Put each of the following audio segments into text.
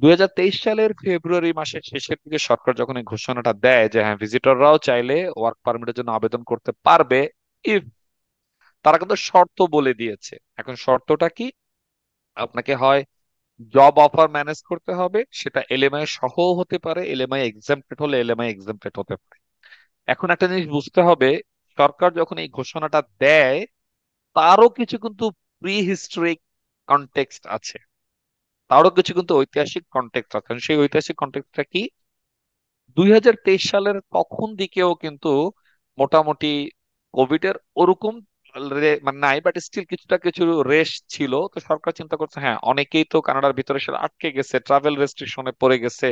2023 সালের ফেব্রুয়ারি মাসের শেষের দিকে সরকার যখন এই ঘোষণাটা দেয় যে হ্যাঁ ভিজিটররাও চাইলে ওয়ার্ক পারমিটের জন্য আবেদন করতে পারবে, ইফ, তারা কিন্তু শর্ত বলে দিয়েছে। এখন শর্তটা কি? আপনাকে হয় জব অফার ম্যানেজ করতে হবে, সেটা এলএমআই সহ হতে পারে, এলএমআই এক্সামটেড হলে এলএমআই এক্সামটেড হতে পারে। এখন একটা জিনিস বুঝতে হবে, সরকার যখন এই ঘোষণাটা দেয় তারও কিছু কিন্তু প্রি হিস্টোরিক কনটেক্সট আছে, তারও কিছু কিন্তু ঐতিহাসিক কনটেক্সট আছে। সেই ঐতিহাসিক কনটেক্সটটা কি? 2023 সালের তখন দিকেও কিন্তু মোটামুটি কোভিড এর ওরকম মানে নাই, বাট স্টিল কিছুটা কিছু রেশ ছিল। তো সরকার চিন্তা করছে হ্যাঁ অনেকেই তো কানাডার ভিতরে সে আটকে গেছে, ট্রাভেল রেস্ট্রিকশনে পড়ে গেছে,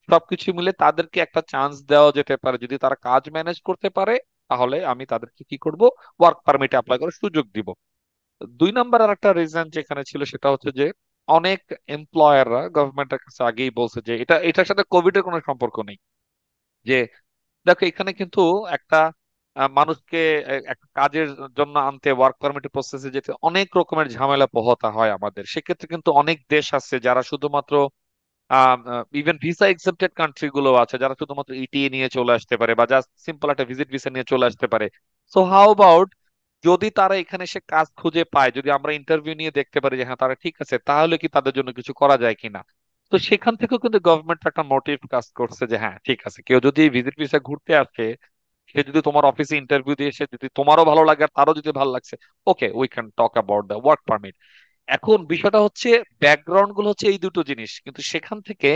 সবকিছু মিলে তাদেরকে একটা চান্স দেওয়া যেতে পারে। যদি তারা কাজ ম্যানেজ করতে পারে তাহলে আমি তাদেরকে কি করব, ওয়ার্ক পারমিটে অ্যাপ্লাই করার সুযোগ দিব। 2 নম্বর আর একটা রিজন যেখানে ছিল সেটা হচ্ছে যে অনেক এমপ্লয়াররা গভর্নমেন্টের কাছে আগেই বলছে যে এটার সাথে কোভিড এর কোনো সম্পর্ক নেই। যে দেখো এখানে কিন্তু একটা মানুষকে একটা কাজের জন্য আনতে, ওয়ার্ক পারমিটের প্রসেসে যেতে অনেক রকমের ঝামেলা পোহাতে হয় আমাদের। সেক্ষেত্রে কিন্তু অনেক দেশ আছে যারা শুধুমাত্র ইভেন ভিসা এক্সেপ্টেড কান্ট্রি গুলো আছে যারা শুধুমাত্র ইটিএ নিয়ে চলে আসতে পারে বা জাস্ট সিম্পল একটা ভিজিট ভিসা নিয়ে চলে আসতে পারে। সো হাউ অ্যাবাউট যদি তারা এখানে এসে কাজ খুঁজে পায়, যদি আমরা ইন্টারভিউ নিয়ে দেখতে পারি যে হ্যাঁ তারা ঠিক আছে, তাহলে কি তাদের জন্য কিছু করা যায় কিনা। তো সেখান থেকেও কিন্তু গভর্নমেন্ট একটা মোটিভ কাজ করছে যে হ্যাঁ ঠিক আছে, কেউ যদি ভিজিট ভিসা ঘুরতে আসে, সে যদি তোমার অফিসে ইন্টারভিউ দিয়ে এসে যদি তোমারও ভালো লাগে আর তারও যদি ভালো লাগছে, okay we can talk about the work permit. এখন বিষয়টা হচ্ছে ব্যাকগ্রাউন্ড গুলো হচ্ছে এই দুটো জিনিস, কিন্তু সেখান থেকে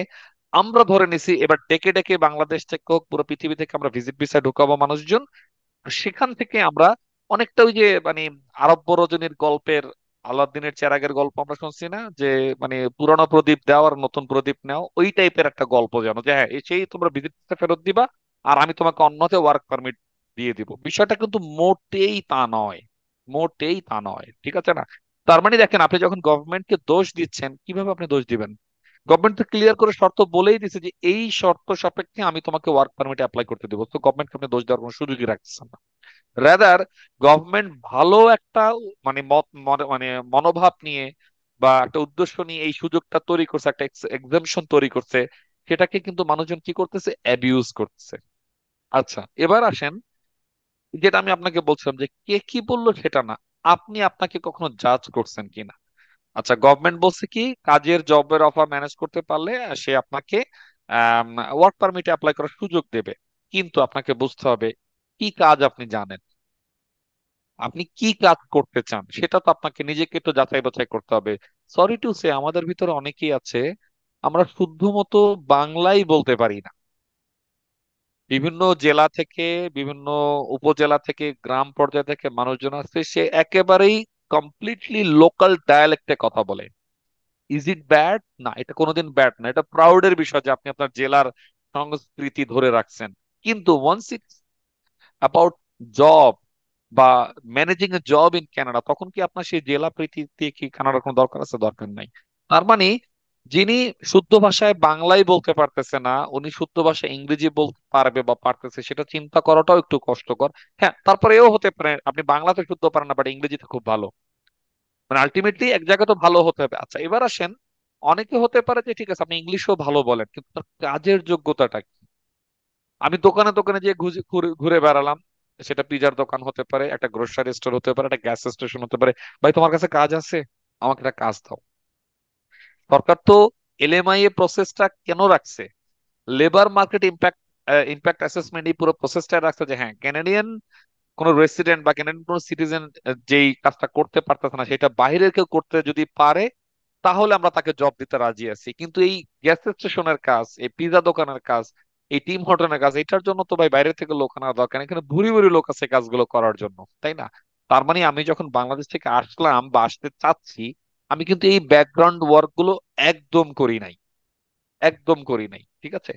আমরা ধরে নিছি এবার ডেকে ডেকে বাংলাদেশ থেকে হোক পুরো পৃথিবী থেকে আমরা ভিজিট ভিসায় ঢুকাবো মানুষজন। সেখান থেকে আমরা অনেকটা ওই যে মানে আরব্য রজনীর গল্পের আলাউদ্দিনের চেরাগের গল্প আমরা শুনছি না, যে মানে পুরানো প্রদীপ দাও আর নতুন প্রদীপ নাও, ওই টাইপের একটা গল্প যেন, যে হ্যাঁ সেই তোমরা ভিজিট ভিসা ফেরত দিবা আর আমি তোমাকে অন্যতে ওয়ার্ক পারমিট দিয়ে দিব। বিষয়টা কিন্তু মোটেই তা নয়, মোটেই তা নয়, ঠিক আছে না? তার মানে দেখেন, আপনি যখন গভর্নমেন্টকে দোষ দিচ্ছেন, কিভাবে আপনি দোষ দিবেন? গভর্নমেন্ট তো ক্লিয়ার করে শর্ত বলেই দিছে যে এই শর্ত সাপেক্ষে আমি তোমাকে ওয়ার্ক পারমিট অ্যাপ্লাই করতে দেবো। তো গভর্নমেন্টকে আপনি দোষ দেওয়ার কোনো সুযোগই রাখতেছেন না। রাদার গভর্নমেন্ট ভালো একটা মানে মানে মনোভাব নিয়ে বা একটা উদ্দেশ্য নিয়ে এই সুযোগটা তৈরি করছে, একটা এক্সাম্পশন তৈরি করছে, সেটাকে কিন্তু মানুষজন কি করতেছে, অ্যাবিউজ করতেছে। আচ্ছা এবার আসেন, যেটা আমি আপনাকে বলছিলাম যে কে কি বললো সেটা না, আপনি আপনাকে কখনো জাজ করছেন কিনা। আচ্ছা গভর্নমেন্ট বলছে কি কাজের জবের অফার ম্যানেজ করতে পারলে সে আপনাকে ওয়ার্ক পারমিটে অ্যাপ্লাই করার সুযোগ দেবে। কিন্তু আপনাকে বুঝতে হবে কি কাজ আপনি জানেন, আপনি কি কাজ করতে চান সেটা তো আপনাকে নিজেকে একটু যাচাই বাছাই করতে হবে। সরি টু সে আমাদের ভিতরে অনেকেই আছে আমরা শুদ্ধ মতো বাংলাই বলতে পারি না। বিভিন্ন জেলা থেকে, বিভিন্ন উপজেলা থেকে, গ্রাম পর্যায় থেকে মানুষজন আসছে, সে একেবারেই কমপ্লিটলি লোকাল ডায়ালেক্টে কথা বলে। Is it bad? না, এটা কোনোদিন ব্যাড না, এটা প্রাউডের বিষয় যে আপনি আপনার জেলার সংস্কৃতি ধরে রাখছেন। কিন্তু ওয়ান্স ইট অ্যাবাউট জব বা managing A job in Canada, তখন কি আপনার সেই জেলা প্রীতি কি কানাডার কোনো দরকার আছে? দরকার নাই। তার মানে যিনি শুদ্ধ ভাষায় বাংলাই বলতে পারতেছে না, উনি শুদ্ধ ভাষায় ইংরেজি বলতে পারবে বা পারতেছে, সেটা চিন্তা করাটাও একটু কষ্টকর। হ্যাঁ তারপরে এও হতে পারে আপনি বাংলাতে শুদ্ধ পারেন না বাট ইংরেজিতে খুব ভালো, মানে আলটিমেটলি এক জায়গায় তো ভালো হতে হবে। আচ্ছা এবার আসেন, অনেকে হতে পারে যে ঠিক আছে আপনি ইংলিশও ভালো বলেন কিন্তু তার কাজের যোগ্যতাটা কি? আমি দোকানে দোকানে যে ঘুরে ঘুরে ঘুরে বেড়ালাম, সেটা পিজার দোকান হতে পারে, একটা গ্রোসারি স্টোর হতে পারে, একটা গ্যাস স্টেশন হতে পারে, ভাই তোমার কাছে কাজ আছে, আমাকে একটা কাজ দাও। সরকার তো এলএমআই এর প্রসেসটা কেন রাখছে? Labour market impact impact assessment এই পুরো প্রসেসটা রাখছে যে হ্যাঁ ক্যানাডিয়ান কোন রেসিডেন্ট বা ক্যানাডিয়ান কোন সিটিজেন যেই কাজটা করতে পারতেছে না সেটা বাইরের কেউ করতে যদি পারে তাহলে আমরা তাকে জব দিতে রাজি আছি। কিন্তু এই গ্যাস স্টেশনের কাজ, এই পিজা দোকানের কাজ, এই টিম হোটেলের কাজ, এটার জন্য তো ভাই বাইরে থেকে লোক আনা দরকার নেই। এখানে ভুরি ভুরি লোক আছে কাজগুলো করার জন্য, তাই না? তার মানে আমি যখন বাংলাদেশ থেকে আসলাম বা আসতে চাচ্ছি, আমি কিন্তু এই ব্যাকগ্রাউন্ড ওয়ার্ক গুলো একদম করি নাই, একদম করি নাই, ঠিক আছে?